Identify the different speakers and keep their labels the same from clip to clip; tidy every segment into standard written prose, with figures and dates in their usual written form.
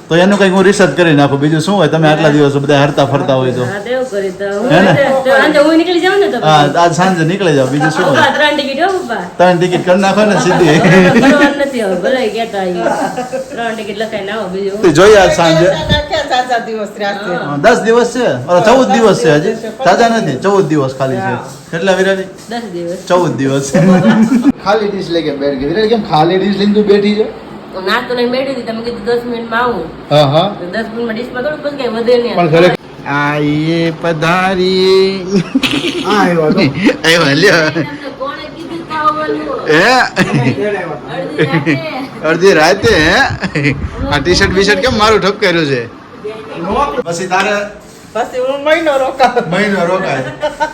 Speaker 1: તો એનું કંઈક હું રિસર્ચ કરી નાખું. બીજું શું હોય, તમે આટલા દિવસો બધા હરતા ફરતા હોય તો
Speaker 2: હા તેવું કરી તો
Speaker 1: હે ને?
Speaker 2: હું નીકળી જાઉં ને તો
Speaker 1: હા, આજ સાંજે નીકળી જાવ. બીજું શું હોય,
Speaker 2: 3 ટિકિટ હો પપ્પા
Speaker 1: 3 ટિકિટ કરી નાખો ને સીધી.
Speaker 2: ભરવાનું નથી હવે ભલે કહેતા આવીએ 3 ટિકિટ લખાઈને આવો બીજું
Speaker 1: તો જોઈએ આજ સાંજે.
Speaker 3: ચાર દિવસ રહ્યા
Speaker 1: 10 દિવસ છે, 14 દિવસ છે હજી, તાજા નથી. 14 દિવસ ખાલી છે. કેટલા વિરાજી?
Speaker 2: 10 દિવસ
Speaker 1: 14 દિવસ. ખાલી ડીશ લઈ કે બેઠ ગઈ વિરાજી. કેમ ખાલી ડીશ લઈને તું બેઠી છે?
Speaker 2: તો નાસ્તો લઈને બેઠી હતી તમે કીધું 10 મિનિટમાં આવું
Speaker 1: હા હા,
Speaker 2: તો 10 મિનિટમાં ડીશમાં થોડું પછી કઈ વધે નહીં
Speaker 1: પણ ખરે આઈએ પધારી. હા આવ્યો લ્યો.
Speaker 2: કોણે કીધું ખાવાનું
Speaker 1: હે
Speaker 2: અડધી રાતે
Speaker 1: અડધી રાતે હે? આ ટી શર્ટ બી શર્ટ કેમ મારું ઠપ કર્યું છે? પછી તારે
Speaker 3: પછી હું મહિનો રોકાવ
Speaker 1: મહિનો રોકાય.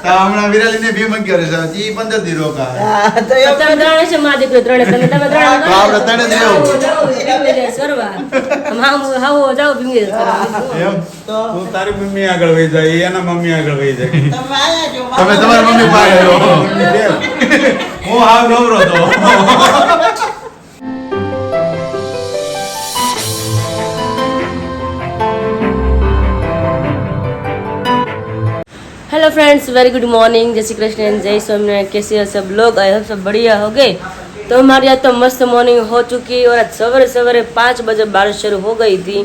Speaker 1: તો હમણાં વિરાલીને 2 11 છે, ઈ 15 દી રોકાય.
Speaker 3: તો
Speaker 2: તમે ત્રણે છે માં દીકરો ત્રણે તમે ત્રણે
Speaker 1: તો આપણે ત્રણે જ રહેવું.
Speaker 2: હાવો જાઓ ભીંગે કરવા
Speaker 1: એમ
Speaker 3: તો
Speaker 4: તું તારી મમ્મી આગળ વહી જાય એના મમ્મી આગળ વહી જાય
Speaker 3: તમે આયા જો
Speaker 1: તમે તમારા મમ્મી પાસે રહો. હું હાવ નવરો તો.
Speaker 2: Hello friends, very good morning, जय श्री कृष्ण एंड जय स्वामीनारायण। कैसे हो सब लोग? आई होप सब बढ़िया हो गए। तो हमारे यहाँ तो मस्त मॉर्निंग हो चुकी है और आज सवेरे सवेरे 5 बजे बारिश शुरू हो गई थी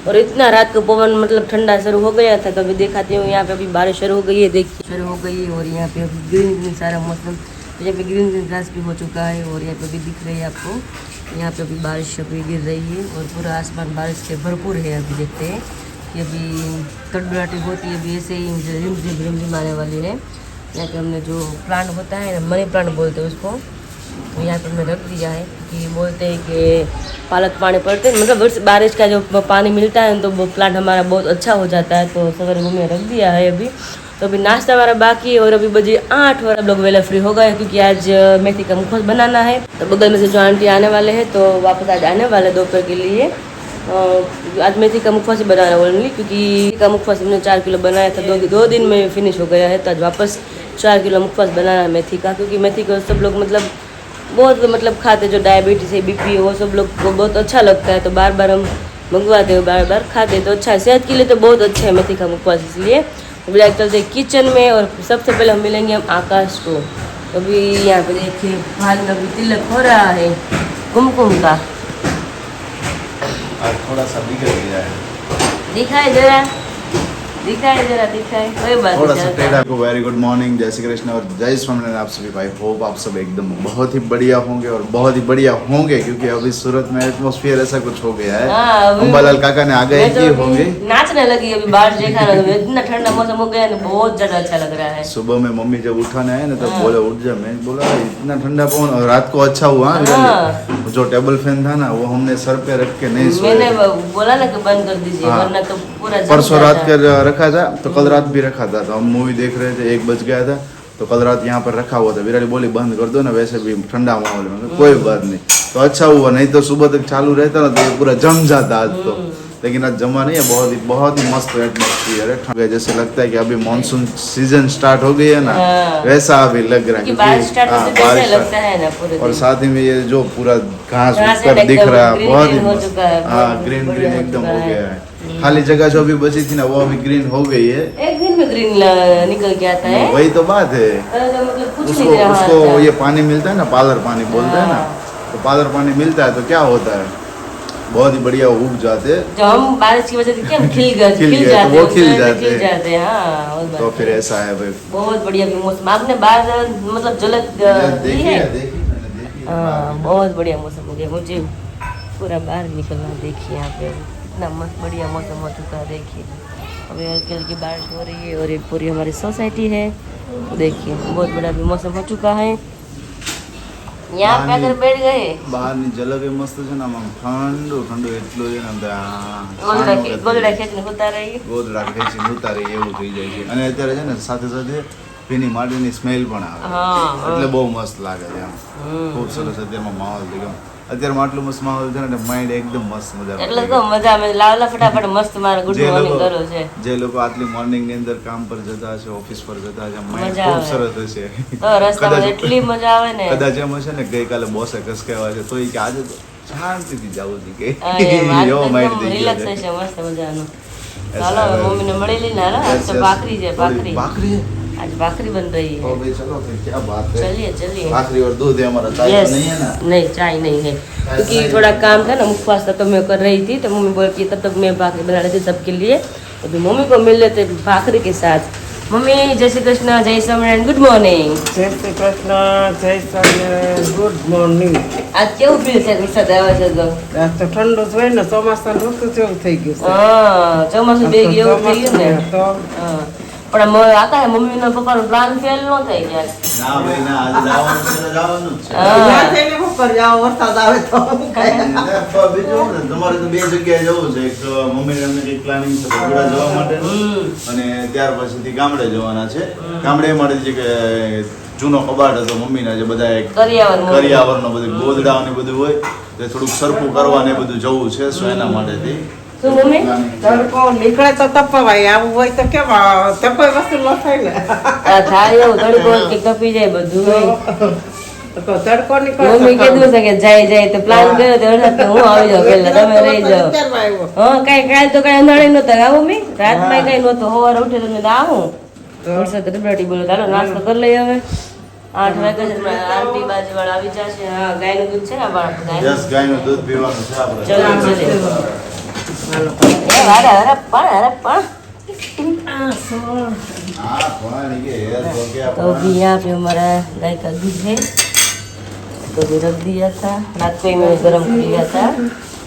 Speaker 2: और इतना रात को पवन मतलब ठंडा शुरू हो गया था। तो अभी दिखाती हूँ, यहाँ पे अभी बारिश शुरू हो गई है, देखिए शुरू हो गई है। और यहाँ पे अभी ग्रीन ग्रीन सारा मौसम, यहाँ पे ग्रीन ग्रीन घास भी हो चुका है और यहाँ पे भी दिख रही है आपको। यहाँ पे अभी बारिश अभी गिर रही है और पूरा आसमान बारिश से भरपूर है। अभी देखते हैं कि अभी कड़कड़ाहट होती है, अभी ऐसे ही रिमझिम आने वाली है। यहाँ पे हमने जो प्लांट होता है ना, मनी प्लांट बोलते हैं उसको, तो यहाँ पे हमने रख दिया है क्योंकि बोलते हैं कि पालक पानी पड़ते हैं, मतलब बारिश का जो पानी मिलता है तो वो प्लांट हमारा बहुत अच्छा हो जाता है। तो सवेरे हमने रख दिया है अभी। तो अभी नाश्ता हमारा बाकी है और अभी बजे 8 और हम लोग वेला फ्री हो गए क्योंकि आज मेथी का मुखवास बनाना है। तो बगल में से जो आंटी आने वाले हैं तो वापस आज आने वाले दोपहर के लिए। आज मेथी का मुखवास ही बनाना ओनली, क्योंकि का मुखवास हमने 4 किलो बनाया था, 2 दिन में फिनिश हो गया है। तो आज वापस 4 किलो मुखवास बनाना है मेथी का, क्योंकि मेथी को सब लोग मतलब बहुत मतलब खाते, जो डायबिटीज़ है, बीपी है, वो सब लोग को बहुत अच्छा लगता है। तो बार बार हम मंगवाते हैं, बार बार खाते हैं, तो अच्छा है, सेहत के लिए तो बहुत अच्छा है मेथी का मुखवास। इसलिए अभी लाइक चलते हैं किचन में और सबसे पहले हम मिलेंगे हम आकाश को। तो अभी यहाँ पे देखिए भाई में अभी तिलक हो रहा है कुमकुम का,
Speaker 1: आज थोड़ा सा बिगड़ गया है,
Speaker 2: दिखाई दे रहा है, दिखाई दे रहा, दिखाई कोई बात
Speaker 1: थोड़ा सा
Speaker 2: नहीं।
Speaker 1: टेढ़ा को। वेरी गुड मॉर्निंग, जय श्री कृष्ण और जय स्वामीनारायण आप सभी भाई। होप आप सब एकदम बहुत ही बढ़िया होंगे और बहुत ही बढ़िया होंगे, क्योंकि अभी सूरत में एटमॉस्फेयर ऐसा कुछ हो गया है। अंबालाल काका ने आगे
Speaker 2: मैं तो
Speaker 1: की
Speaker 2: अभी
Speaker 1: होंगे।
Speaker 2: नाचने लगी अभी बाहर देखा ना, तो इतना ठंडा मौसम हो गया ना, बहुत ज्यादा अच्छा लग रहा है।
Speaker 1: सुबह में मम्मी जब उठाने आए ना, तब बोले उठ जा। मैं बोला इतना ठंडा पवन, और रात को अच्छा हुआ
Speaker 2: हाँ।
Speaker 1: जो टेबल फैन था ना, वो हमने सर पे रख के नहीं
Speaker 2: मैंने
Speaker 1: सोए।
Speaker 2: बोला ना कि बंद कर दीजिए,
Speaker 1: हाँ।
Speaker 2: वरना तो पूरा जम
Speaker 1: परसों रात
Speaker 2: जाता है।
Speaker 1: कर रखा था, तो कल रात भी रखा था। तो हम मूवी देख रहे थे, 1 बज गया था, तो कल रात यहाँ पर रखा हुआ था। विराली बोली बंद कर दो ना, वैसे भी ठंडा माहौल में। कोई बात नहीं, तो अच्छा हुआ, नहीं तो सुबह तक चालू रहता ना तो ये पूरा जम जाता आज तो। लेकिन आज जमा नहीं है, बहुत ही मस्त एटमॉस्फेयर है। ठंड जैसे लगता है कि अभी मानसून सीजन स्टार्ट हो गई है ना,
Speaker 2: हाँ।
Speaker 1: वैसा अभी लग रहा है।
Speaker 2: क्योंकि बारिश स्टार्ट
Speaker 1: हाँ,
Speaker 2: होते
Speaker 1: बारिश
Speaker 2: जैसे लगता है ना पूरे
Speaker 1: और
Speaker 2: दिन।
Speaker 1: साथ ही में ये जो पूरा घास
Speaker 2: घास
Speaker 1: ऊपर
Speaker 2: एकदम
Speaker 1: दिख रहा है,
Speaker 2: ग्रीन
Speaker 1: बहुत ही
Speaker 2: ग्रीन हो
Speaker 1: मस्त।
Speaker 2: चुका है,
Speaker 1: हाँ,
Speaker 2: बहुत
Speaker 1: ग्रीन
Speaker 2: बढ़िया
Speaker 1: ग्रीन
Speaker 2: हो
Speaker 1: एकदम
Speaker 2: चुका
Speaker 1: हो
Speaker 2: है।
Speaker 1: गया है। खाली जगह जो अभी बची थी ना, वो अभी ग्रीन हो गई है।
Speaker 2: एक दिन में ग्रीन निकल के आता है,
Speaker 1: वही तो बात है।
Speaker 2: मतलब कुछ
Speaker 1: उसको
Speaker 2: नहीं रहा
Speaker 1: उसको
Speaker 2: था।
Speaker 1: ये पानी मिलता है ना, पालर पानी बोलते हैं ना, तो पालर पानी मिलता है तो क्या होता है, बहुत ही बढ़िया उग जाते।
Speaker 2: जो हम बारिश की वजह से क्या खिल गए,
Speaker 1: खिल गए,
Speaker 2: जाते
Speaker 1: तो वो
Speaker 2: हैं,
Speaker 1: खिल
Speaker 2: उसमें
Speaker 1: जाते
Speaker 2: खिल
Speaker 1: हैं।
Speaker 2: जाते हैं। हाँ, और
Speaker 1: तो
Speaker 2: बात
Speaker 1: फिर
Speaker 2: है।
Speaker 1: ऐसा है भाई।
Speaker 2: बहुत बढ़िया भी मौसम आपने बाहर मतलब झलक दी है। हाँ, बहुत बढ़िया मौसम हो गया। मुझे पूरा बाहर निकलना, देखिए यहाँ पे इतना मस्त बढ़िया मौसम हो चुका है। देखिए अभी हल्की हल्की बारिश हो रही है और ये पूरी हमारी सोसाइटी है। देखिए बहुत बड़ा भी मौसम हो चुका है। यहाँ पे अगर बैठ गए
Speaker 1: બહારની ઝલક એ મસ્ત છે ને, આમ ઠંડુ ઠંડુ એટલું છે ને, આમ
Speaker 2: ગોદડા ખેંચીને ઉતારે
Speaker 1: ગોદડા ખેંચીને ઉતારે એવું થઈ જાય છે। અને અત્યારે છે ને સાથે સાથે ભીની માટીની સ્મેલ પણ આવે,
Speaker 2: હા,
Speaker 1: એટલે બહુ મસ્ત લાગે છે આમ। ખૂબ સરસ અત્યારમાં માહોલ છે, અત્યારમાં આટલું મસ્ત માહોલ છે ને, માઇન્ડ એકદમ મસ્ત મજા
Speaker 2: એટલે તો મજા આવે, લાવલા ફટાફટ મસ્ત મારે ગુડ મોર્નિંગ કરો છે।
Speaker 1: જે લોકો આટલી મોર્નિંગ ની અંદર કામ પર જતા હશે, ઓફિસ પર જતા હશે, માઇન્ડ
Speaker 2: મજા
Speaker 1: ખૂબ
Speaker 2: આવે।
Speaker 1: સરસ હશે।
Speaker 2: તો રસ્તામાં એટલી મજા આવે ને।
Speaker 1: કદાચ એમ હશે ને ગઈકાલે બોસે કસકાવ્યા છે, તો એ કે આજે તો શાંતિથી જાવું છે
Speaker 2: હા,
Speaker 1: કે
Speaker 2: એમ આજ તો
Speaker 1: એવો માઇન્ડ
Speaker 2: એકદમ
Speaker 1: થઈ
Speaker 2: relax
Speaker 1: ગયો
Speaker 2: થશે, મસ્ત મજાનું.
Speaker 1: Yes,
Speaker 2: ચાલો હવે
Speaker 1: sir.
Speaker 2: મમ્મીને મળી લઈને હાલો, આજ
Speaker 1: Yes,
Speaker 2: તો
Speaker 1: yes.
Speaker 2: ભાખરી છે, ભાખરી.
Speaker 1: भाखरी
Speaker 2: आज भाखरी बन रही
Speaker 1: तो
Speaker 2: है.
Speaker 1: भाई चलो फिर क्या बात है
Speaker 2: चलिए चलिए.
Speaker 1: भाखरी और दूध है हमारा चाय
Speaker 2: यस
Speaker 1: तो नहीं है ना
Speaker 2: नहीं चाय नहीं है क्योंकि थोड़ा काम था ना, उपवास था तो मैं कर रही थी, तो मम्मी बोल की तब तक मैं भाखरी बना रही थी सबके लिए. अभी मम्मी को मिल लेते भाखरी के साथ. मम्मी जय श्री कृष्ण, जय स्वामिनारायण, गुड मॉर्निंग.
Speaker 3: જય શ્રી કૃષ્ણ જય સ્વામિનારાયણ ગુડ મોર્નિંગ
Speaker 2: आज કેવું ફીલ છે વરસાદ આવે છે તો?
Speaker 3: આ તો ઠંડુ જ હોય ને ચોમાસાનું ઋતુ જેવું થઈ ગયું છે
Speaker 2: હા, ચોમાસું બે ગયું એવું થઈ ગયું ને.
Speaker 3: તો
Speaker 2: હા. પણ આતા મમ્મી ના પપ્પા નો પ્લાન ફેલ ન થાય ક્યાંક.
Speaker 1: ना भाई ना आज જવાનું છે તો જવાનું જ છે
Speaker 2: હા.
Speaker 3: ત્યાં થઈને શું કરીએ આવો વરસાદ આવે તો શું કરીએ?
Speaker 1: અને બીજું શું ને, તમારે તો બે જગ્યાએ જવું છે એક મમ્મીને એમને કંઈક પ્લાનિંગ છે બગડા જવા માટેનું અને ત્યાર પછીથી ગામડે જવાના છે ગામડે એ માટે જે કે જૂનો કબાટ હતો મમ્મીના જે બધા એક કરિયાવરનો બધું ગોદડા ને બધું હોય તે થોડુંક સરખું કરવા ને બધું જવું છે સો એના માટેથી
Speaker 2: શું મમ્મી?
Speaker 3: તડકો નીકળે તો તપવાય આવું હોય તો કેમ તપે વસ્તુ ન થાય ને
Speaker 2: આ થાય એવું તડકો કે કપી જાય બધું હોય.
Speaker 3: તો તડકો નીકળે
Speaker 2: મમ્મી કીધું છે કે જાય તો પ્લાન કર્યો તો વરસાદ તો હું આવી જાઉં પેલા, તમે રહી જાઓ. હા, કઈ કાલ તો કઈ અંધારી નહોતા આવું મમ્મી, રાતમાં કઈ નહોતું, સવારે ઉઠે તો મેં આવું વરસાદ રબડાટી બોલો. ચાલો નાસ્તો કરી લઈએ હવે. 8 વાગ્યા છે, હમણાં આરતી બાજુવાળા આવી જશે. હા, ગાયનું દૂધ છે ને ગાયનું.
Speaker 1: યસ ગાયનું દૂધ પીવાનું છે આપણે
Speaker 2: ચલો ચલો. એ વારે અરે પણ
Speaker 1: હા પાણી કે યાર તો કે
Speaker 2: तो अभी यहाँ पे हमारा गाय का दूध है, तो भी रख दिया था, रात को ही मैंने गर्म कर लिया था.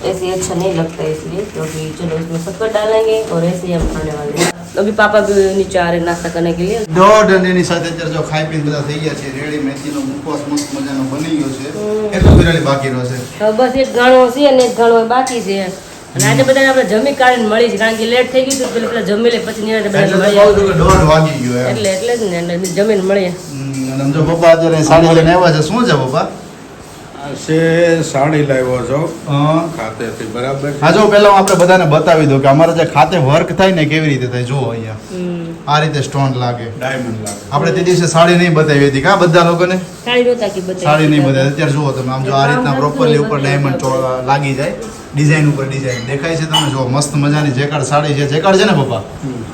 Speaker 2: ऐसे अच्छा नहीं लगता है इसलिए, तो अभी चलो इसमें शक्कर डालेंगे और ऐसे ही हम खाने वाले हैं. तो अभी पापा भी नीचे आ रहे हैं नाश्ता करने के लिए.
Speaker 1: દોઢ અને એની સાથે અત્યારે જો ખાઈ પીને બધા થઈ ગયા છે રેડી મેથીનો મુખવાસ મસ્ત મજાનો બની ગયો છે એટલું બિરાલી બાકી રહ્યો છે
Speaker 2: તો બસ એક ઘણો છે અને એક ઘણો બાકી છે. અને આજે બધાને આપણે જમી કાઢીને મળી છે, કારણ કે લેટ થઈ ગયું હતું, પેલા જમી લે પછી નિરાંતે બધા
Speaker 1: એટલે તો
Speaker 2: મળીએ.
Speaker 1: કહું છું કે 1:30 વાગી ગયો એમ
Speaker 2: એટલે જ ને, એટલે જમીને મળીએ.
Speaker 1: અને સમજો પપ્પા અત્યારે સાડી લઈને આવ્યા છે શું છે પપ્પા
Speaker 4: છે સાડી લાવ્યો છો
Speaker 1: હા
Speaker 4: ખાતેથી બરાબર છે?
Speaker 1: હા જો પહેલા હું આપણે બધાને બતાવી દઉં કે અમારે જે ખાતે વર્ક થાય ને કેવી રીતે થાય જો અહીંયા આ રીતે સ્ટોન લાગે
Speaker 4: ડાયમંડ લાગે
Speaker 1: આપણે તે દિવસે સાડી નહીં બતાવી હતી કા બધા લોકોને
Speaker 2: સાડી નહોતા કે બતાવી.
Speaker 1: સાડી નહીં બતાવી અત્યારે જુઓ તમે આમ જો આ રીતના પ્રોપરલી ઉપર ડાયમંડ લાગી જાય ડિઝાઇન ઉપર ડિઝાઇન દેખાય છે તમે જો મસ્ત મજાની જેકાર્ડ સાડી છે જેકાર્ડ છે ને પપ્પા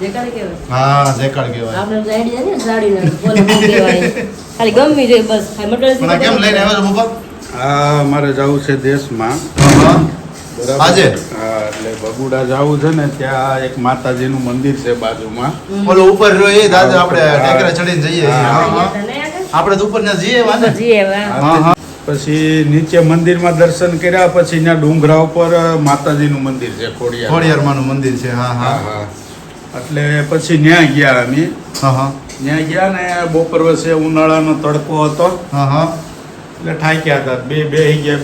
Speaker 2: દેખાડે કેવાય.
Speaker 1: હા જેકાર્ડ કહેવાય
Speaker 2: આપણે તો આઈડિયા ને સાડીનો કોને શું કહેવાય. ખાલી ગમવી જોઈએ બસ. ખાલી મટીરિયલ
Speaker 1: પણ આ કેમ લઈને આવ્યા છો પપ્પા
Speaker 4: આ મારે જવું છે દેશમાં
Speaker 1: હા
Speaker 4: બરાબર?
Speaker 1: આજે?
Speaker 4: હા એટલે બગુડા જવું છે ને ત્યાં એક માતાજીનું મંદિર છે બાજુમાં
Speaker 1: ઓલો ઉપર રહ્યો એ દાદા આપણે ટેકરા ચડીને જઈએ
Speaker 4: હા.
Speaker 1: હા હા આપણે તો ઉપર ના જઈએ વાને
Speaker 2: જી એવા.
Speaker 1: હા હા
Speaker 4: પછી નીચે મંદિરમાં દર્શન કર્યા પછી ત્યાં ડુંગરા ઉપર માતાજીનું મંદિર છે ખોડિયાર
Speaker 1: ખોડિયારમાંનું મંદિર છે હા
Speaker 4: હા
Speaker 1: હા
Speaker 4: હા એટલે પછી ત્યાં ગયા અમે
Speaker 1: હા હા
Speaker 4: ત્યાં ગયા ને બપોર વચ્ચે ઉનાળાનો તડકો હતો
Speaker 1: હા હા
Speaker 4: એટલે ઠાક્યા હતા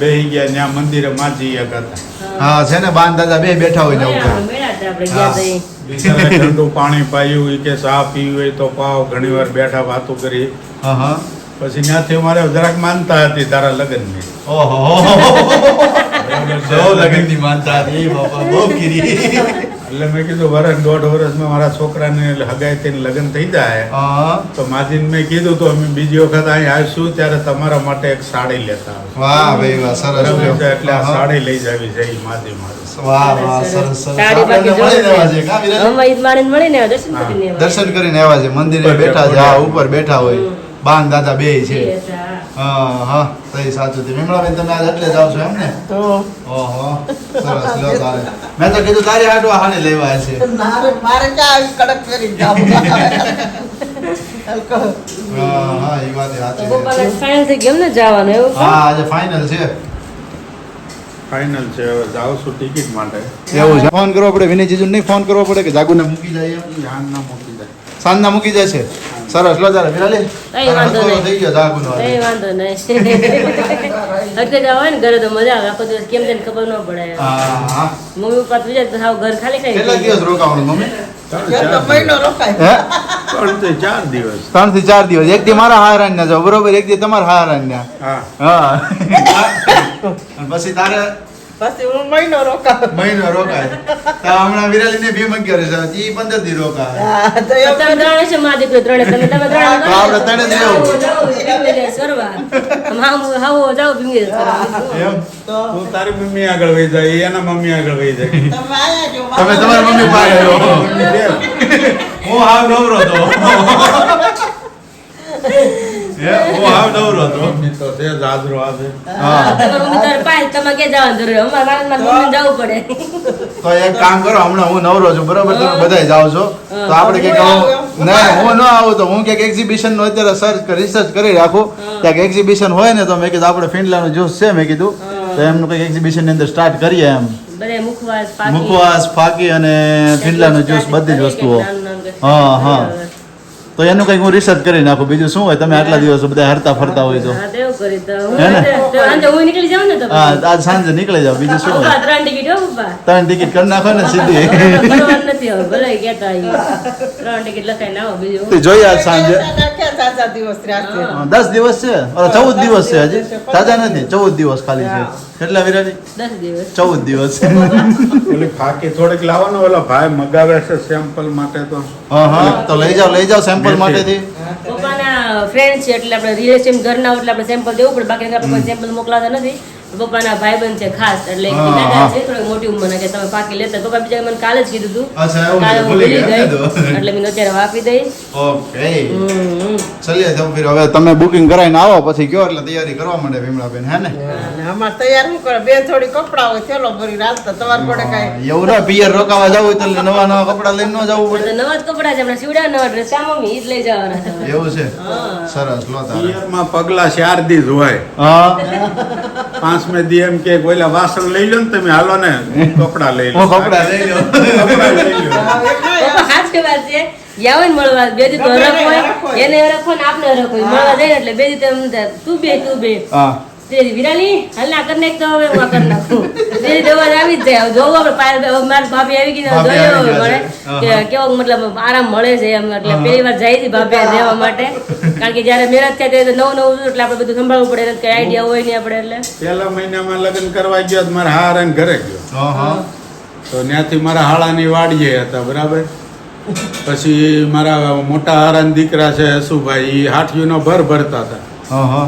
Speaker 4: બેહી ગયા ત્યાં મંદિરે માજી ગયા હતા
Speaker 1: હા છે ને બાન દાદા બે બેઠા હોય ને ઉપર
Speaker 2: મેળા હતા આપણે ગયા હતા એ.
Speaker 4: બિચારાએ ઠંડુ પાણી પાયું ઈ કે ચા પીવી હોય તો પાવ ઘણી વાર બેઠા વાતો કરી
Speaker 1: હા હા
Speaker 4: પછી ત્યાંથી અમારે જરાક માનતા હતી તારા લગ્નની
Speaker 1: ઓહો બહુ લગનની માનતા હતી બાપા બહુ કીરી
Speaker 4: એટલે મેં કીધું વર્ષ 1.5 વર્ષમાં મારા છોકરાને હગાઈ થઈને લગ્ન થઈ જાય
Speaker 1: હા
Speaker 4: તો માજીને મેં કીધું તો અમે બીજી વખત અહીં આવીશું ત્યારે તમારા માટે એક સાડી લેતા આવશું.
Speaker 1: વાહ ભાઈ વાહ સરસ
Speaker 4: બરાબર
Speaker 1: લ્યો.
Speaker 4: છે? એટલે આ
Speaker 1: હા.
Speaker 4: સાડી લઈ જાવી છે ઈ માજી મારે
Speaker 1: વાહ વાહ સરસ સરસ
Speaker 2: સાડી બાકી
Speaker 1: આપણને મળી રહેવા છે કા વિરાજ?
Speaker 2: અમે ઈદ માણીને મળીને આવ્યા, દર્શન કરીને આવ્યા.
Speaker 1: દર્શન કરીને આવ્યા છે મંદિરે
Speaker 4: ઉપર
Speaker 1: બેઠા છે
Speaker 4: બેઠા
Speaker 1: હા ઉપર બેઠા હોય બાન દાદા બે છે
Speaker 2: જી હતા.
Speaker 1: હા હા સહી સાચું છે વિમળાબેન તમે આજ એટલે જાવ છો એમ ને
Speaker 3: તો
Speaker 1: ઓહો સરસ લ્યો તારે મેં તો કીધું તારી હાટુ આ હાડી લેવા છે
Speaker 3: મારે ક્યાં આવી કડક પહેરી જાવું
Speaker 1: હા હા એ વાત
Speaker 2: તો
Speaker 1: સાચી છે
Speaker 2: પપ્પાને ફાઇનલ થઈ ગયું ને જવાનું એવું છે?
Speaker 1: હા આજે ફાઇનલ છે
Speaker 4: ફાઇનલ છે હવે જાઉં છું ટિકિટ માટે
Speaker 1: એવું છે ફોન કરવો પડે વિનય જીજુ નહીં ફોન કરવો પડે કે જાગુને મૂકી જાય એમ?
Speaker 4: ધ્યાન ના મૂકી જાય
Speaker 1: સાંજના મૂકી જાય છે સરસ લો તારે વિરાલી
Speaker 2: કઈ વાંધો નહીં.
Speaker 1: થઈ ગયો જાગુનો
Speaker 2: કઈ વાંધો નહીં. અત્યારે જાવ હોય ને ઘરે તો મજા આવે, આખો દિવસ કેમ તેને ખબર ન પડે.
Speaker 1: હા હા
Speaker 2: મમ્મી પપ્પા તો વિચાર તો સાવ ઘર ખાલી
Speaker 1: કેટલા
Speaker 2: ખાલી
Speaker 1: દિવસ રોકાવાનું મમ્મી
Speaker 3: મહિનો રોકાય
Speaker 1: હે
Speaker 4: 3 થી 4 દિવસ
Speaker 1: 3 થી 4 દિવસ એક દી મારા હારાન ના જાવ બરોબર એક દી તમારા હારાન ના
Speaker 4: હા
Speaker 1: હા અને પછી તારે
Speaker 3: પછી હું મહિનો રોકાવ
Speaker 1: મહિનો રોકાય તો હમણાં વિરાલીને 2/11 ઈ 15 દી રોકાય
Speaker 3: હા, તો
Speaker 2: તો
Speaker 3: એવું
Speaker 2: તમે ત્રણે છે માં દીકરો ત્રણે તમે ત્રણે
Speaker 1: તો આપણે ત્રણે જ રહેવું.
Speaker 2: જાઓ ભીંગે કરવા
Speaker 1: એમ
Speaker 4: તું તારી મમ્મી આગળ વહી જાય ઈ એના મમ્મી આગળ વહી જાય
Speaker 3: તમે આયા જો
Speaker 1: તમે તમારા મમ્મી પાસે રહો.
Speaker 4: મમ્મી છે.
Speaker 1: હું હાવ નવરો હતો હું હાવ નવરો હતો
Speaker 4: મમ્મી તો છે જ હાજરો આજે
Speaker 1: હા
Speaker 2: તમારી મમ્મી તારે પાસે તમે ક્યાં જવાનું જરૂર અમારે મારા મમ્મી જવું પડે
Speaker 1: તો એક કામ કરો હમણાં હું નવરો છું બરોબર તમે બધાય જાઓ છો તો આપણે કંઈક નહીં હું ન આવું તો હું કંઈક એક્ઝિબિશન નું અત્યારે રિસર્ચ કરી રાખું ક્યાંક એક્ઝિબિશન હોય ને તો મેં કીધું આપણે ફિનલાનું જ્યુસ છે મેં કીધું તો એમનું કંઈક એક્ઝિબિશન ની અંદર સ્ટાર્ટ કરીએ એમ
Speaker 2: બધા મુખવાસ પાકી
Speaker 1: મુખવાસ ફાકી અને ફિનલાનું જ્યુસ બધી જ વસ્તુઓ હા હા તો એનું કંઈક હું રિસર્ચ કરી નાખું બીજું શું હોય તમે આટલા દિવસો બધા હરતા ફરતા હોય તો
Speaker 2: હા તો એવું કરી તો
Speaker 1: હે ને?
Speaker 2: આજે હું નીકળી જાઉં ને તો
Speaker 1: હા આજ સાંજે નીકળી જાવ બીજું શું હોય
Speaker 2: પપ્પા 3 ટિકિટ હો પપ્પા
Speaker 1: 3 ટિકિટ કરી નાખો ને સીધી
Speaker 2: કરવાનું નથી હવે ભલે કહેતા આવીએ 3 ટિકિટ લખાઈને આવો બીજું
Speaker 1: તે જોઈએ આજ સાંજે
Speaker 3: ક્યાં ચાચા દિવસ રહ્યા છે
Speaker 1: 10 દિવસ છે અરે 14 દિવસ છે હજી તાજા નથી 14 દિવસ ખાલી છે કેટલા વિરાજી
Speaker 2: 10 દિવસ
Speaker 1: 14 દિવસ
Speaker 4: ઓલી ફાકી થોડીક લાવવાનો ઓલો ભાઈ મગાવે છે સેમ્પલ માટે તો
Speaker 1: હા હા તો લઈ જાઓ સેમ્પલ માટેથી
Speaker 2: પપ્પાના ફ્રેન્ડ છે એટલે આપણે રિલેશન ઘરના હોય એટલે આપણે સેમ્પલ દેવું પડે બાકી આપણે કોઈ સેમ્પલ મોકલાતા નથી પપ્પાના ભાઈબંધ છે ખાસ એટલે
Speaker 1: હા,
Speaker 2: દાદા
Speaker 1: હા.
Speaker 2: છે થોડી મોટી ઉંમરના કે તમે પાકી લેતા પપ્પા બીજા મને કાલે જ કીધું હતું
Speaker 1: અચ્છા, એવું
Speaker 2: કાલે
Speaker 1: છે,
Speaker 2: હું
Speaker 1: ભૂલી
Speaker 2: ભૂલી
Speaker 1: ગયા
Speaker 2: ગઈ
Speaker 1: ને તો.
Speaker 2: એટલે મેં અત્યારે વાપી દઈ
Speaker 1: ઓકે
Speaker 2: હમ.
Speaker 1: ચલીએ તો ફિર હવે તમે બુકિંગ કરાવીને આવો પછી કયો એટલે તૈયારી કરવા માંડે ભીમડાબેન હે ને
Speaker 3: અને અમારે તૈયાર શું કરે બે થોડી કપડા હોય થેલો ભરી રાખતા તમારે પડે કાંઈ
Speaker 1: એવું ના પિયર રોકાવા જવું હોય તો નવા નવા કપડા લઈને ન જવું પડે
Speaker 2: નવા જ કપડા છે હમણાં સીવડા નવા ડ્રેસ કા મમ્મી ઈ જ લઈ જવાના છે
Speaker 1: એવું છે સરસ લો તારે
Speaker 4: પિયરમાં પગલા 4 દી જ હોય
Speaker 1: હા
Speaker 4: 5મે દી એમ કે ઓલા વાસણ લઈ લો ને તમે હાલો ને કપડા લઈ લો
Speaker 1: હું કપડા લઈ લો
Speaker 4: કપડાં લઈ લો
Speaker 2: પપ્પા હાથ વાત છે ગયા હોય ને મળવા બે દી તો હરખ હોય એને હરખ હોય ને આપને હરખ હોય મળવા જાય ને એટલે બે દી તો તું બે
Speaker 1: હા
Speaker 2: તે વિરાલી હાલ ના કર નાખ તો હવે હું આ કરી નાખું તે દવા આવી જ જાય હવે જોવો આપણે મારી ભાભી આવી ગઈ ને
Speaker 1: ભાભી
Speaker 2: જોયો
Speaker 1: આવી ગયા
Speaker 2: મળે
Speaker 1: છે.
Speaker 2: કે કેવો મતલબ આરામ મળે છે એમ એટલે પહેલી વાર જાય છે ભાભી દેવા માટે કારણ કે જ્યારે મહેનત થાય ત્યારે નવું એટલે આપણે બધું સંભાળવું પડે કઈ આઈડિયા હોય નહીં આપણે એટલે
Speaker 4: પહેલા મહિનામાં લગ્ન કરવા ગયો તો મારા હારાને ઘરે ગયો
Speaker 1: હા હા
Speaker 4: તો ત્યાંથી મારા હાળાની વાડીએ હતા બરાબર પછી મારા મોટા હારાના દીકરા છે હસુભાઈ ઈ હાથીનો ભર ભરતા હતા
Speaker 1: હા હા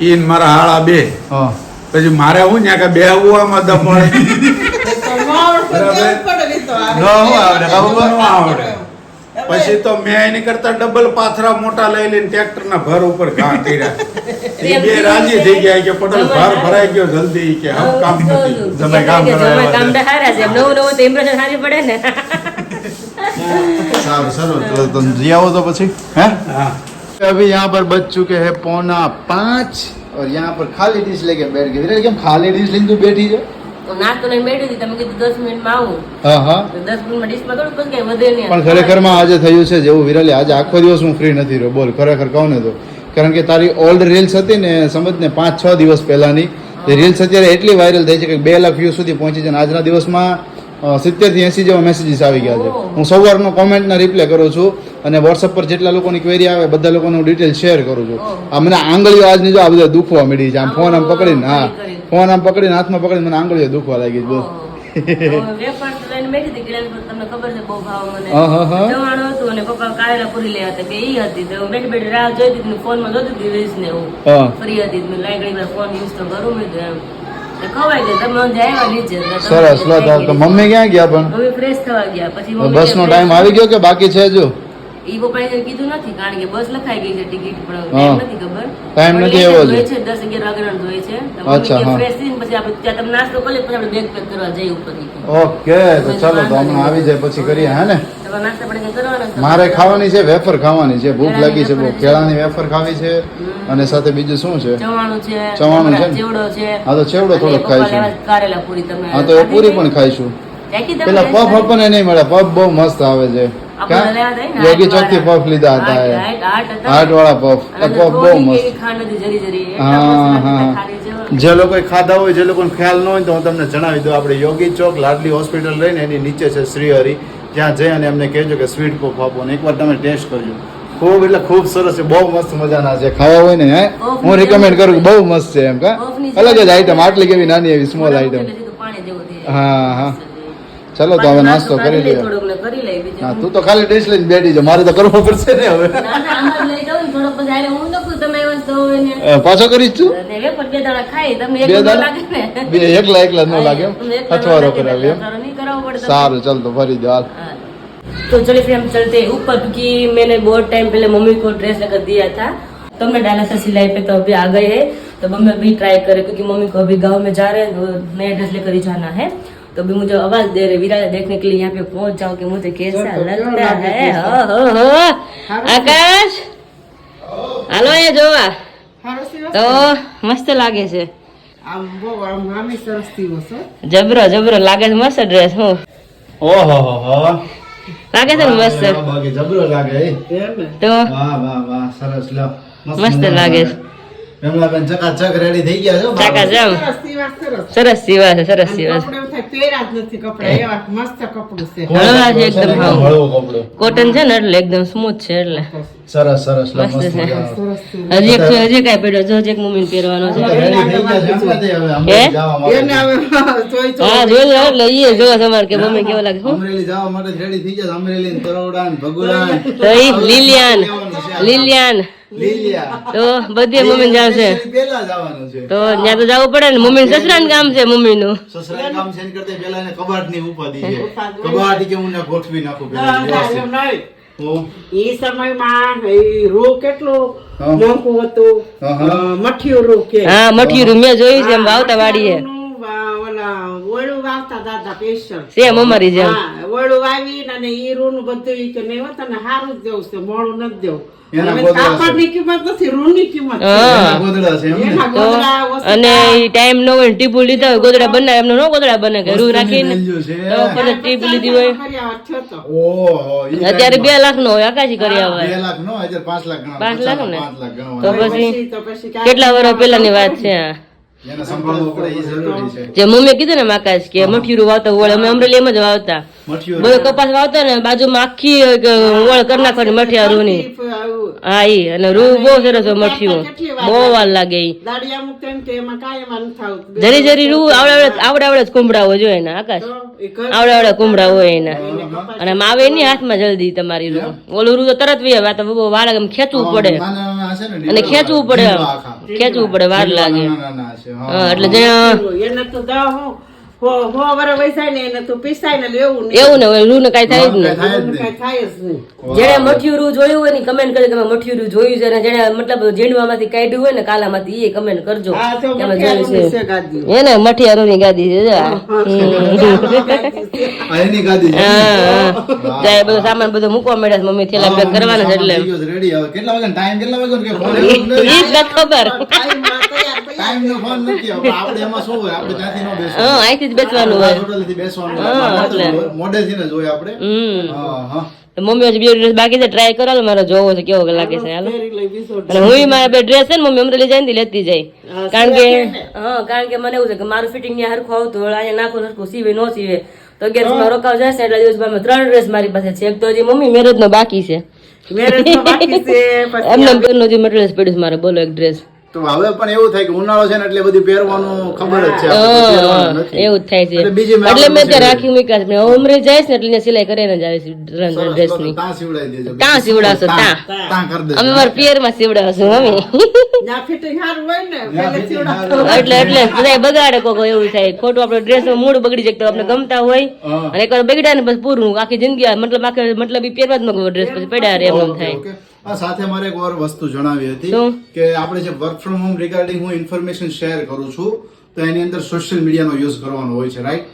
Speaker 4: ઈ ને મારા હાળા બે
Speaker 1: હા
Speaker 4: પછી મારે હું ત્યાં કે બે આમાં દપડે
Speaker 3: તો માવડ પર કેવું પડે નહીં તો
Speaker 1: ન હું આવડે ખબર
Speaker 4: ન આવડે પછી તો મેં એની કરતા ડબલ પાથરા મોટા લઈ લઈને ટ્રેક્ટરના ભર ઉપર ઘા કર્યા એ બે રાજી થઈ ગયા કે પટેલ ભર ભરાઈ ગયો જલ્દી કે હમ કામ નથી
Speaker 1: જમાઈ કામ કરવા
Speaker 2: કામ તો સારા છે નવું તો ઇમ્પ્રેશન સારી પડે ને
Speaker 1: સારું સરસ તો તમે જઈ આવો તો પછી હે
Speaker 4: હા
Speaker 1: अभी यहाँ पर बज चुके हैं 4:45 और यहाँ पर खाली डिश लेके बैठ गए विराट केम खाली डिश लઈને તું બેઠી છે
Speaker 2: તો નાસ્તો લઈને બેઠી હતી તમે કીધું 10 મિનિટમાં આવું
Speaker 1: હા હા
Speaker 2: તો 10 મિનિટમાં ડીશમાં થોડું પછી કઈ વધે નહીં
Speaker 1: પણ ખરેખરમાં આજે થયું છે જેવું વિરાલી આજે આખો દિવસ હું ફ્રી નથી રહ્યો બોલ ખરેખર કહું ને તો કારણ કે તારી ઓલ્ડ રીલ્સ હતી ને સમજ ને 5-6 દિવસ પહેલાની તે રીલ્સ અત્યારે એટલી વાયરલ થઈ છે કે 2 લાખ વ્યૂ સુધી પહોંચી છે અને આજના દિવસમાં 70 થી 80 જેવા મેસેજીસ આવી ગયા છે હું સવારનો કોમેન્ટના રિપ્લાય કરું છું અને વોટ્સઅપ પર જેટલા લોકોની ક્વેરી આવે બધા લોકોને હું ડિટેલ શેર કરું છું આ મને આંગળીઓ આજની જો આ બધા દુખવા મળી છે આમ ફોન આમ પકડીને હા ફોન આમ પકડીને હાથમાં પકડીને મને આંગળીઓ દુખવા લાગી છે બોલ
Speaker 2: વેફર લઈને બેઠી હતી કિરણ તમને ખબર છે બહુ ભાવ મને
Speaker 1: હા, હા, હા.
Speaker 2: જવાનું હતું અને પપ્પા કારેલા પૂરી લઈ હતા બે ઈ હતી તો બેઠી બેઠી રાહ જોઈ હતી ફોનમાં જોતી હતી રીલ્સ ને હું
Speaker 1: હા
Speaker 2: ફરી હતી મેં લાઈ ઘડી વાર ફોન યુઝ તો કરું મેં તો એમ તો ખવાઈ ગયું તમે આવ્યા નીચે એટલે તમે
Speaker 1: સરસ લો તો મમ્મી ક્યાં ગયા પણ
Speaker 2: મમ્મી ફ્રેશ થવા ગયા પછી
Speaker 1: બસ નો ટાઈમ આવી ગયો કે બાકી છે જો
Speaker 2: ઈ પપ્પાએ કીધું નથી કારણ કે બસ લખાઈ ગઈ છે ટિકિટ પણ
Speaker 1: હા.
Speaker 2: ટાઈમ નથી ખબર
Speaker 1: ટાઈમ
Speaker 2: પણ
Speaker 1: નથી
Speaker 2: એ
Speaker 1: એવો જ.
Speaker 2: જોઈએ છે 10-11 વાગ્યાનો જોઈએ છે તો
Speaker 1: અચ્છા,
Speaker 2: મમ્મી
Speaker 1: હા.
Speaker 2: ફ્રેશ થઈને પછી આપણે ત્યાં તમે નાસ્તો કરી પછી આપણે બેગ પેક કરવા જઈએ ઉપર
Speaker 1: ઓકે તો ચાલો તો હમણાં આવી જાય પછી કરીએ હે ને
Speaker 2: તમારે નાસ્તા પાણી કંઈ કરવાના છે?
Speaker 1: મારે ખાવાની છે વેફર ખાવાની છે ભૂખ લાગી છે બહુ કેળાની વેફર ખાવી છે અને સાથે બીજું શું છે
Speaker 2: ચવાણું છે
Speaker 1: ચવાણું છે ને?
Speaker 2: ચેવડો છે
Speaker 1: હા તો ચેવડો
Speaker 2: અને
Speaker 1: થોડોક
Speaker 2: પપ્પા
Speaker 1: ખાઈશું.
Speaker 2: લેવા કારેલા પૂરી તમે
Speaker 1: હા તો એ પૂરી પણ ખાઈશું
Speaker 2: ચાખી તમે
Speaker 1: પેલા
Speaker 2: taste
Speaker 1: પફ
Speaker 2: કરી?
Speaker 1: આપણને નહીં મળે પફ બહુ મસ્ત આવે છે
Speaker 2: આપણે લેવા જાય ને,
Speaker 1: યોગી
Speaker 2: હાટ
Speaker 1: ચોક થી
Speaker 2: વાળા.
Speaker 1: પફ લીધા હતા એ.
Speaker 2: હાટ હતા.
Speaker 1: હાટ વાળા પફ એ
Speaker 2: અને
Speaker 1: પફ બહુ
Speaker 2: થોડી
Speaker 1: મસ્ત
Speaker 2: એવી ખાંડ હતી જરી જરી. એટલા
Speaker 1: હા
Speaker 2: મસ્ત
Speaker 1: હા
Speaker 2: લાગતા ખારી જેવા.
Speaker 1: જે લોકોએ ખાધા હોય જે લોકોને ખ્યાલ ન હોય તો હું તમને જણાવી દઉં આપણે યોગી ચોક લાડલી હોસ્પિટલ રહીને એની નીચે છે શ્રીહરિ ત્યાં જઈ અને એમને કહેજો કે સ્વીટ પફ આપો અને એકવાર તમે ટેસ્ટ કરજો ખૂબ એટલે ખૂબ સરસ છે બહુ મસ્ત મજાના છે ખાવા હોય ને હે હું રિકમેન્ડ કરું કે બહુ મસ્ત છે એમ કા
Speaker 2: પફની
Speaker 1: અલગ જ
Speaker 2: જેમ
Speaker 1: આઈટમ આટલી કેવી નાની એવી સ્મોલ
Speaker 2: મોઢા
Speaker 1: આઈટમ
Speaker 2: મૂકીને સીધું પાણી
Speaker 1: હા હા ચલો તો હવે નાસ્તો કરી લઈએ.
Speaker 2: થોડુંક ને કરી લઈ બીજું
Speaker 1: હા તું તો ખાલી ડિશ લઈને બેઠી છે, મારે તો કરવો પડશે ને હવે.
Speaker 2: ના ના આમાં જ લઈ જાઉં ને થોડોક પછી આલે હું નકું તમે એવા તો હોય ને
Speaker 1: પાછો કરીશ છું
Speaker 2: અને વેફર બે દાણા ખાઈ તમને
Speaker 1: બે
Speaker 2: એક
Speaker 1: દાણા?
Speaker 2: લાગે ને
Speaker 1: બે એકલા ન લાગે એમ?
Speaker 2: તમને એકલા
Speaker 1: અથવારો
Speaker 2: લાગે ને,
Speaker 1: કરાવી એમ?
Speaker 2: અથવારો નહીં કરાવવો પડે તમને.
Speaker 1: સારું ચાલ તો ફરી દો હાલ.
Speaker 2: हाँ। तो चलिए फिर हम चलते हैं ऊपर क्योंकि मैंने बहुत टाइम पहले मम्मी को ड्रेस लेकर दिया था तो हमने डाला था सिलाई पे, तो अभी आ गए हैं तो मम्मी अभी ट्राई करे क्योंकि मम्मी को अभी गांव में जा रहे हैं तो नया ड्रेस लेकर ही जाना है। तो अभी मुझे आवाज दे रहे विराज देखने के लिए यहाँ पे पहुंच जाओ कि मुझे कैसा लगता है। हो आकाश હાલો એ જોવા તો મસ્ત લાગે છે,
Speaker 3: આમ બહુ આમ આમી સરસ દિવસ હો.
Speaker 2: જબરો જબરો લાગે છે, મસ્ત ડ્રેસ હું
Speaker 1: ઓહો હો હો
Speaker 2: લાગે છે ને મસ્ત
Speaker 1: બાકી જબરો લાગે એ.
Speaker 3: એમ ને?
Speaker 2: તો
Speaker 1: વાહ વાહ વાહ સરસ લ્યો
Speaker 2: મસ્ત લાગે છે.
Speaker 1: વિમલાબેન ચકાચક રેડી થઈ ગયા છો
Speaker 2: ચાકા જામ
Speaker 3: સરસ દિવસ સરસ.
Speaker 2: સરસ સીવા છે, સરસ
Speaker 3: આમ
Speaker 2: સીવા છે.
Speaker 3: કપડું એવું થાય પહેર્યા જ નથી કપડા, એવા મસ્ત કપડું છે.
Speaker 2: હળવા છે એકદમ, હા.
Speaker 1: હળવું કપડું
Speaker 2: કોટન છે ને એટલે એકદમ સ્મૂથ છે એટલે
Speaker 1: સરસ સરસ લ્યો,
Speaker 2: મસ્ત
Speaker 1: મસ્ત
Speaker 2: છે.
Speaker 1: મજાનો.
Speaker 3: સરસ છે.
Speaker 2: હજી એક કઈ પડ્યો જો હજી એક મમ્મી પહેરવાનો
Speaker 1: તો
Speaker 2: છે.
Speaker 1: રેડી થઈ ગયા છે એમ નથી હવે
Speaker 2: હે?
Speaker 1: અમરેલી જવા માટે.
Speaker 3: એને હવે જોઈ
Speaker 2: હા
Speaker 3: જોઈ
Speaker 2: જોઈ લો એટલે ઈ જો તમારે કે મમ્મી કેવો લાગે હું
Speaker 1: અમરેલી જવા માટે રેડી થઈ ગયા છે. અમરેલી ને તરોડા ને ભગુડા ને
Speaker 2: તો ઈ લીલિયાન લીલિયાન
Speaker 1: લીલિયા
Speaker 2: તો બધે મમ્મી જાવ છે
Speaker 1: પેલા જવાનું છે.
Speaker 2: તો ત્યાં તો જવું પડે ને, મમ્મી સસરા કામ છે મમ્મી નું.
Speaker 1: સસરાએ કામ છે ને કરતા પેલા એને કબાટની ઉપાધિ છે. કબાટ કે હું ને ગોઠવી નાખું પેલા
Speaker 3: ના,
Speaker 1: દિવસે.
Speaker 3: એમ નહીં.
Speaker 1: તો
Speaker 3: ઈ સમયમાં ઈ રૂ કેટલું
Speaker 1: હા.
Speaker 3: મોંઘું હતું.
Speaker 1: હા, હા.
Speaker 3: મઠિયું રૂ કે
Speaker 2: હા મઠિયું મેં જોયું છે એમ વાવતા વાડીએ
Speaker 3: ઓલા ઓળું વાવતા દાદા સ્પેશિયલ.
Speaker 2: સેમ અમારી જેમ.
Speaker 3: હા, ઓળું વાવીને અને ઈ રૂનું બધું ઈ કે નહીં હોતા ને હારું જ દેવું છે, મોડું નથી દેવું.
Speaker 1: એના
Speaker 3: હવે
Speaker 1: ગોદડા છે.
Speaker 3: કાપડની કિંમત નથી, રૂની કિંમત છે.
Speaker 2: હા.
Speaker 1: એના ગોદડા છે એમ ને?
Speaker 3: એના
Speaker 2: તો
Speaker 3: ગોદડા ઓછા
Speaker 2: અને ઈ ટાઈમ નો હોય ટીપુ લીધા હોય ગોદડા બનાવે એમને નો ગોદડા બને કે રૂ રાખીને
Speaker 1: વસ્તુની value છે.
Speaker 2: તો પછી ટીપ લીધી હોય
Speaker 3: ફર્યા થયો તો.
Speaker 1: ઓહો, ઈ
Speaker 2: અત્યારે
Speaker 1: ટાઈમમાં.
Speaker 2: 2 લાખ નો હોય આકાશી કર્યા હોય
Speaker 1: 2 લાખ નો અત્યારે 5 લાખ ગણો.
Speaker 2: 5 લાખ ને?
Speaker 1: 5 લાખ ગણો.
Speaker 2: તો પછી
Speaker 3: તો પછી
Speaker 2: કેટલા વર્ષ પહેલાની વાત છે આ.
Speaker 1: એને સંભાળવું પડે એ જરૂરી છે.
Speaker 2: જે મમ્મીએ કીધું ને આકાશ કે મઠીરું વાવતા ઓળ અમે અમરેલી એમ જ વાવતા
Speaker 1: મઠિયું
Speaker 2: બધો કપાસ વાવતા ને બાજુમાં આખી ઓળ કરી નાખવાની મઠિયા રૂ ની. હા ઈ અને રૂ બહુ સરસ હોય મઠિયું, બહુ વાર લાગે ઈ.
Speaker 3: દાડિયા મૂકતા એમ કે એમાં કાંઈ એમાં નથી આવતું.
Speaker 2: જરી જરી રૂ આવડે જ કુંભડા હોય જોઈએ ને આકાશ,
Speaker 3: તો ઈ ઘર
Speaker 2: આવડે કુંભડા હોય એના અને આમ આવે નહીં હાથમાં જલ્દી તમારી રૂ. ઓલું રૂ તો તરત વી આવે, આ તો બહુ વાર લાગે, આમ ખેંચવું પડે
Speaker 1: નાના નાના હશે ને
Speaker 2: અને ખેંચવું પડે આમ.
Speaker 1: ઢીંગલા આખા.
Speaker 2: ખેંચવું પડે વાર લાગે.
Speaker 1: નાના નાના હશે. હા.
Speaker 2: હા એટલે જ્યાં
Speaker 3: એને તો દવા હો વર વૈસાય ને એને તો પીસાય ને લેવું નહીં.
Speaker 2: એવું ને હોય રૂ ને કઈ થાય જ ને.
Speaker 1: થાય જ નહીં.
Speaker 3: કાંઈ થાય જ નહીં.
Speaker 2: જેને મઠિયું રૂ જોયું હોય ને કમેન્ટ કરજો કે મેં મઠિયું રૂ જોયું છે, અને જેને મતલબ ઝીંડવામાંથી કાઢ્યું હોય ને કાલામાંથી એ કમેન્ટ કરજો
Speaker 3: આ તો
Speaker 2: કે અમે
Speaker 3: મઠિયાનું
Speaker 2: જોયું
Speaker 3: છે
Speaker 2: છે.
Speaker 3: ગાદીઓ.
Speaker 2: એને મઠિયા રૂ ની ગાદી છે જો આ.
Speaker 1: આ એની ગાદી છે.
Speaker 2: હા જાય બધો સામાન બધો મૂકવા મળ્યા છે, મમ્મી થેલા પેક કરવાના છે એટલે
Speaker 1: રેડી હવે કેટલા વાગે ટાઈમ કેટલા વાગે કે ફોન આવ્યો જ
Speaker 2: ઈ
Speaker 1: નથી.
Speaker 2: જ નથી ખબર.
Speaker 3: ટાઈમમાં તૈયાર થઈ
Speaker 1: ટાઈમ નો ફોન નથી હવે આપણે એમાં શું હોય આપણે ત્યાંથી નો બેસવાનું.
Speaker 2: હા અહીંથી જ બેસવાનું હોય.
Speaker 1: હોટલથી બેસવાનું
Speaker 2: હા,
Speaker 1: આપણે
Speaker 2: એટલે.
Speaker 1: મોઢેથી ને જોઈએ આપણે. હા હા
Speaker 2: તો મમ્મી હજી બે ડ્રેસ બાકી છે, ટ્રાય કરાવો મારો જોવો છે કેવો લાગે છે હાલો.
Speaker 3: ફેરી લઈ બીજો
Speaker 2: અને હું મારા બે ડ્રેસ છે ને મમ્મી અમરેલી જાય ને લેતી જાય, કારણ કે હા કારણ કે મને એવું છે કે મારું ફિટિંગ ત્યાં હરખું આવતું હોય, અહીંયા નાખું હરખું સીવે નો સીવે તો 11 માં રોકાવ જાય છે એટલા દિવસમાં મેં 3 ડ્રેસ મારી પાસે છે. એક તો હજી મમ્મી મેરેજ નો બાકી છે,
Speaker 3: મેરેજમાં બાકી છે પછી
Speaker 2: એમને બેનનો જે મટીરિયલ પડ્યું છે મારે, બોલો એક ડ્રેસ.
Speaker 1: તો હવે પણ એવું થાય કે ઉનાળો છે ને એટલે બધું પહેરવાનું ખબર જ છે આપણે પહેરવાનું નથી.
Speaker 2: એવું જ થાય છે
Speaker 1: એટલે બીજી મેં
Speaker 2: એટલે મેં
Speaker 1: આપણે
Speaker 2: ત્યાં રાખી મૂક્યા છે. મેં ઉમરે જાય છે ને એટલે અહીંયા સિલાઈ કરીને જ આવે છે
Speaker 1: સરસ,
Speaker 2: ડ્રેસ
Speaker 1: તો
Speaker 2: ની.
Speaker 1: ત્યાં સીવડાવી દેજો.
Speaker 2: ત્યાં સીવડાવશો, ત્યાં.
Speaker 1: ત્યાં કરી દેજો.
Speaker 2: અમે મારા પિયર માં સીવડાવશું મમ્મી.
Speaker 3: જ્યાં ફિટિંગ સારું હોય ને
Speaker 1: જ્યાં
Speaker 3: પેલે
Speaker 1: fitting
Speaker 3: સીવડાવતો.
Speaker 1: સારું હોય.
Speaker 2: એટલે બધા બગાડે કોકો એવું થાય, ખોટું આપણે ડ્રેસ મૂડ બગડી જાય તો આપણે ગમતા હોય
Speaker 1: હા.
Speaker 2: અને એકવાર બગડ્યા ને પછી પૂરું આખી જિંદગી મતલબ ઈ પહેરવા જ ન ડ્રેસ પછી પડ્યા રે એમ થાય.
Speaker 1: ઓકે. આ સાથે મારે એક વાર વસ્તુ જણાવી હતી
Speaker 2: શું?
Speaker 1: કે આપણે જે વર્ક ફ્રોમ હોમ રિગાર્ડિંગ હું ઇન્ફોર્મેશન શેર કરું છું તો એની અંદર સોશિયલ મીડિયાનો યુઝ કરવાનો હોય છે, રાઈટ?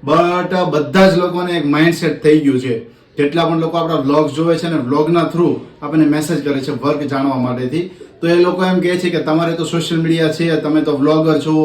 Speaker 1: બટ બધા જ લોકોને એક માઇન્ડસેટ થઈ ગયું છે. જેટલા પણ લોકો આપણા વ્લોગ્સ જોવે છે ને વ્લોગના થ્રુ આપણને મેસેજ કરે છે વર્ક જાણવા માટેથી, તો એ લોકો એમ કહે છે કે તમારે તો સોશિયલ મીડિયા છે, તમે તો વ્લોગર છો,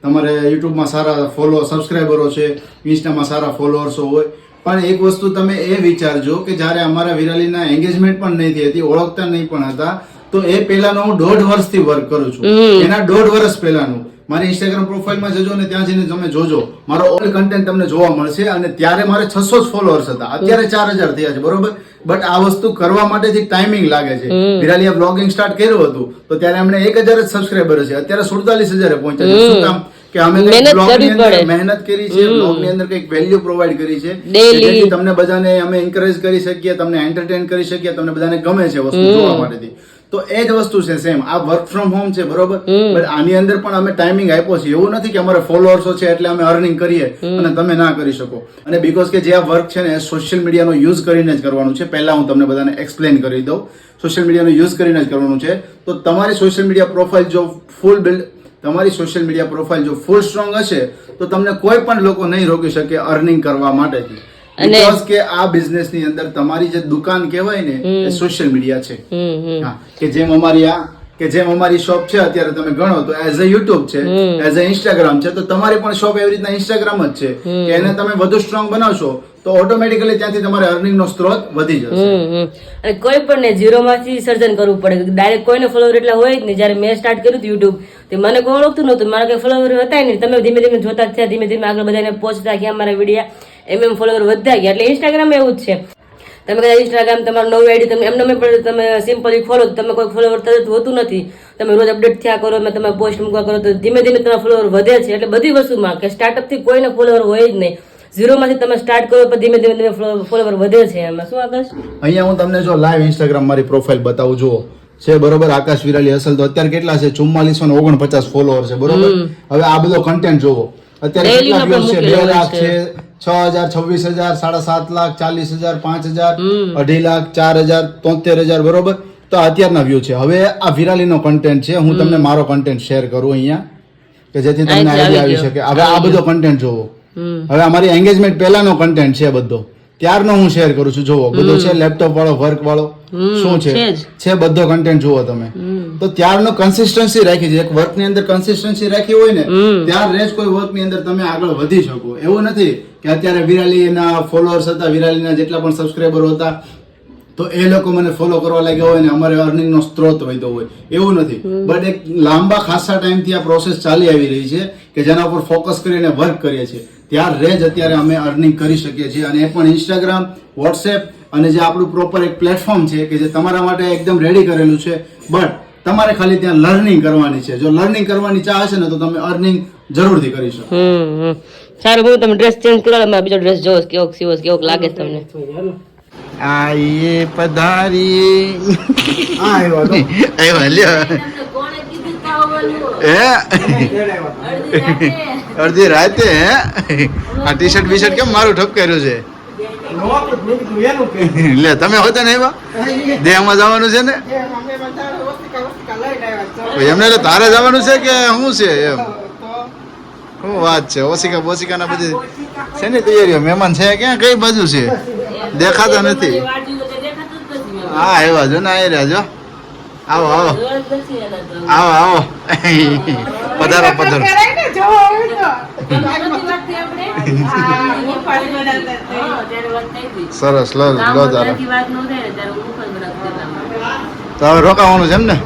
Speaker 1: તમારે યુટ્યુબમાં સારા સબસ્ક્રાઈબરો છે, ઇન્સ્ટામાં સારા ફોલોઅર્સો હોય. પણ એક વસ્તુ તમે એ વિચારજો કે જ્યારે અમારા વિરાલીના એંગેજમેન્ટ પણ નહીં થઈ હતી, ઓળખતા નહીં પણ હતા, તો એ પહેલાનો હું 1.5 વર્ષથી વર્ક કરું છું. એના 1.5 વર્ષ પહેલાનું મારી ઇન્સ્ટાગ્રામ પ્રોફાઇલમાં જજો ને ત્યાં જઈને તમે જોજો, મારો ઓલ કન્ટેન્ટ તમને જોવા મળશે. અને ત્યારે મારે 600 જ ફોલોઅર્સ હતા, અત્યારે 4000 થયા છે, બરોબર? બટ આ વસ્તુ કરવા માટેથી ટાઈમિંગ લાગે છે. વિરાલીએ બ્લોગિંગ સ્ટાર્ટ કર્યું હતું તો ત્યારે એમણે 1000 જ સબસ્ક્રાઈબર છે, અત્યારે 47000 પહોંચ્યા છે. શું કામ? કે અમે કંઈક
Speaker 2: મહેનત
Speaker 1: blog ની
Speaker 2: કરવી
Speaker 1: અંદર
Speaker 2: પડે.
Speaker 1: મહેનત કરી છે, blog ની અંદર કંઈક વેલ્યુ પ્રોવાઈડ કરી છે
Speaker 2: Daily.
Speaker 1: કે જેથી તમને બધાને અમે એન્કરેજ કરી શકીએ, તમને એન્ટરટેન કરી શકીએ, તમને બધાને ગમે છે વસ્તુ જોવા માટેથી. તો એ જ વસ્તુ છે સેમ. આ વર્ક ફ્રોમ હોમ છે, બરોબર, બટ આની અંદર પણ અમે ટાઈમિંગ આપ્યો છે. એવું નથી કે અમારે ફોલોઅર્સો છે એટલે અમે અર્નિંગ કરીએ અને તમે ના કરી શકો. અને બીકોઝ કે જે આ વર્ક છે ને એ સોશિયલ મીડિયાનો યુઝ કરીને જ કરવાનું છે. પહેલા હું તમને બધાને એક્સપ્લેન કરી દઉં. સોશિયલ મીડિયાનો યુઝ કરીને જ કરવાનું છે. તો તમારી સોશિયલ મીડિયા પ્રોફાઇલ જો ફૂલ બિલ્ડ, તમારી સોશિયલ મીડિયા પ્રોફાઇલ જો ફૂલ સ્ટ્રોંગ હશે તો તમને કોઈ પણ લોકો નહીં રોકી શકે અર્નિંગ કરવા માટેથી. બીકોઝ કે આ બિઝનેસ ની અંદર તમારી જે દુકાન કહેવાય ને એ સોશિયલ મીડિયા છે. હા, કે જેમ અમારી શોપ છે અત્યારે તમે ગણો તો એઝ અ યુટ્યુબ છે, એઝ અ ઇન્સ્ટાગ્રામ છે, તો તમારી પણ શોપ એવી રીતના ઇન્સ્ટાગ્રામ જ છે કે એને તમે વધુ સ્ટ્રોંગ બનાવશો તો ઓટોમેટિકલી ત્યાંથી તમારે અર્નિંગ નો સ્ત્રોત વધી જશે.
Speaker 2: અને કોઈ પણ ને ઝીરો માંથી સર્જન કરવું પડે. ડાયરેક્ટ કોઈને ફોલોવર એટલા હોય જ નહીં. જયારે મેં સ્ટાર્ટ કર્યું હતું યુટ્યુબ તે મને કોઈ ઓળખતું નહોતું, મારા કઈ ફોલોવર હતા નહીં. તમે ધીમે ધીમે જોતા થયા, ધીમે ધીમે આગળ બધાને પહોંચતા ગયા મારા વિડીયા, એમ ફોલોવર વધતા ગયા. એટલે ઇન્સ્ટાગ્રામ એવું જ છે. તમે કદાચ ઇન્સ્ટાગ્રામ તમારું નવું આઈડી તમે એમને પણ તમે સિમ્પલી ખોલો તો તમે કોઈ ફોલોવર તરત હોતું નથી. તમે રોજ અપડેટ થયા કરો, તમે પોસ્ટ મૂકવા કરો તો ધીમે ધીમે તમારા ફોલોવર વધે છે. એટલે બધી વસ્તુમાં કે સ્ટાર્ટઅપ થી કોઈને ફોલોવર હોય જ નહીં. ઝીરો માંથી તમે સ્ટાર્ટ કરો પણ ધીમે ધીમે ફોલોવર વધે છે. એમાં શું આકાશ?
Speaker 1: અહીંયા હું તમને જો લાઈવ ઇન્સ્ટાગ્રામ મારી પ્રોફાઇલ બતાવું, જુઓ છે બરોબર. આકાશ વિરાલી અસલ તો અત્યારે કેટલા છે? 4449 ફોલોઅર છે, બરોબર. હવે આ બધો કન્ટેન્ટ જોવો અત્યારે કેટલા views છે? 2 લાખ છે, 6,000, 26,000, 7.5 લાખ, 40,000, 5,000, 2.5 લાખ, 4,000, 73,000, બરોબર. તો અત્યારના વ્યૂ છે. હવે આ વિરાલીનો કન્ટેન્ટ છે. હું તમને મારો કન્ટેન્ટ શેર કરું અહીંયા કે જેથી તમને આઈડિયા આવી શકે. હવે આ બધો કન્ટેન્ટ જોવો. હવે અમારી એંગેજમેન્ટ પહેલાનો કન્ટેન્ટ છે બધો, ત્યારનો હું શેર કરું છું. જોવો બધો છે લેપટોપ વાળો, વર્ક વાળો, શું છે બધો કન્ટેન્ટ જુઓ તમે. તો ત્યારનો કન્સિસ્ટન્સી રાખી છે. એક વર્ક ની અંદર કન્સિસ્ટન્સી રાખી હોય ને ત્યાર રેજ કોઈ વર્ક ની અંદર તમે આગળ વધી શકો. એવું નથી કે અત્યારે વિરાલીના ફોલોઅર્સ હતા, વિરાલીના જેટલા પણ સબસ્ક્રાઈબર હતા તો એ લોકો મને ફોલો કરવા લાગ્યા હોય ને અમારે અર્નિંગ નો સ્ત્રોત વધ્યો હોય, એવું નથી. બટ એક લાંબા ખાસા ટાઈમથી આ પ્રોસેસ ચાલી આવી રહી છે કે જેના ઉપર ફોકસ કરીને વર્ક કરીએ છીએ. ત્યાર રેજ અત્યારે અમે અર્નિંગ કરી શકીએ છીએ. અને એ પણ ઇન્સ્ટાગ્રામ, વોટ્સએપ અને જે આપણું પ્રોપર એક પ્લેટફોર્મ છે કે જે તમારા માટે એકદમ રેડી કરેલું છે. બટ તમારે ખાલી ત્યાં લર્નિંગ કરવાની છે. જો લર્નિંગ કરવાની ચાહ હશે ને તો તમે અર્નિંગ જરૂરથી કરી શકો.
Speaker 2: સારું, હું તમે ડ્રેસ ચેન્જ કરો, બીજો ડ્રેસ જોવો કેવો સીવો કેવો લાગે છે તમને.
Speaker 1: આઈએ પધારી આવ્યો લ્યો અડધી રાતે. આ ટી શર્ટ બીશર્ટ કેમ મારું ઠપકાર્યું છે? લે તમે હોતા ને એમાં દેહમાં જવાનું છે ને એમને, એટલે તારે જવાનું છે કે શું છે એમ? શું વાત છે? ઓશિકા બોશિકા ના બધી છે ને તૈયારીઓ? મહેમાન છે ક્યાં? કઈ બાજુ છે? દેખાતા નથી. હા આવ્યા જો ને, આવી રહ્યા જો. આવો આવો આવો આવો, પધારો પધારો. સરસ, લો લો તારે. તો હવે રોકાવાનું છે એમ ને?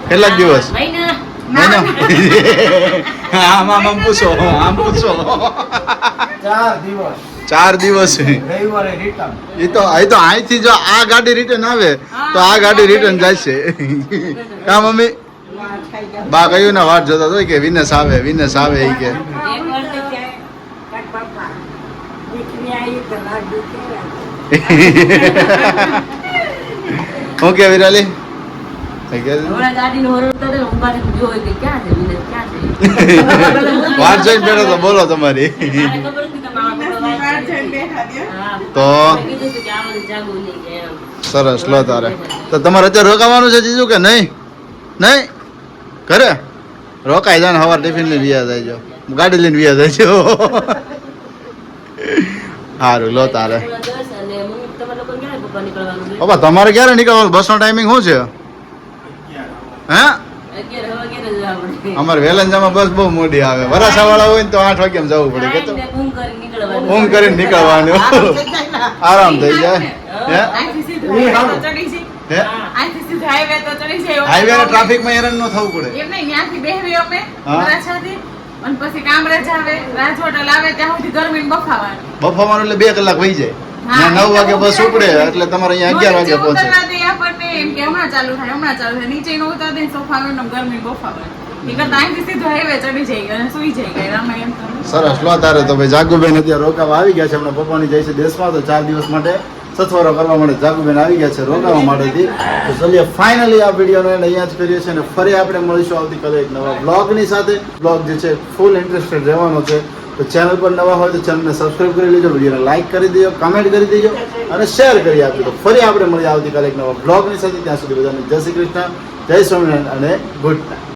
Speaker 1: કેટલાક દિવસ? મહિના? આમ આમ આમ પૂછો, આમ પૂછો. 4 દિવસ. એ તો અહીંથી જો આ ગાડી રિટર્ન આવે તો આ ગાડી રિટર્ન જાય છે. કા મમ્મી? બા કયું ને વાટ જોતા હોય કે વિનેશ આવે, વિનેશ આવે. એ કે ઓકે વિરાલી વાત જોઈને બેઠો તો બોલો તમારી. તો સરસ, લો તારે. તો તમારે અત્યારે રોકાવાનું છે જીજુ કે નહીં? નહીં ઘરે રોકાઈ જાય ને, સવાર ટિફિન લઈને વ્યા જાય જો, ગાડી લઈને વ્યા જાય છો. સારું, લો તારે. પપ્પા તમારે ક્યારે નીકળવાનું? બસ નો ટાઈમિંગ શું છે? હે અમારે વેલંજામાં બસ બહુ મોડી આવે. વરાછા વાળા હોય ને તો 8 વાગ્યામાં જવું પડે. કે તો ઊંઘ કરીને નીકળવાનું, આરામ થઈ જાય. હાઈવે ટ્રાફિક માં હેરાન ન થવું પડે. બફાવાનું એટલે 2 કલાક વહી જાય. 9 વાગે બસ ઉપડે એટલે તમારે અહીંયા 11 વાગે પહોંચે. સરસ લો તારે તો ભાઈ જાગુબેન અત્યારે રોકાવા આવી ગયા છે હમણાં પપ્પાની જાય છે દેશમાં તો 4 દિવસ માટે સથવારો કરવા માટે જાગુબેન આવી ગયા છે રોકાવા માટેથી. તો ચલીએ ફાઇનલી આ વિડીયોનો એને અહીંયા જ કરીએ છીએ અને ફરી આપણે મળીશું આવતીકાલે એક નવા બ્લોગની સાથે. બ્લોગ જે છે ફૂલ ઇન્ટરેસ્ટેડ રહેવાનો છે. તો ચેનલ પર નવા હોય તો ચેનલને સબસ્ક્રાઇબ કરી લેજો, વિડીયોને લાઇક કરી દેજો, કમેન્ટ કરી દેજો અને શેર કરી આપજો. તો ફરી આપણે મળીએ આવતીકાલે એક નવા બ્લોગની સાથે. ત્યાં સુધી બધાને જય શ્રી કૃષ્ણ, જય સ્વામિનારાયણ અને ગુડ નાઇટ.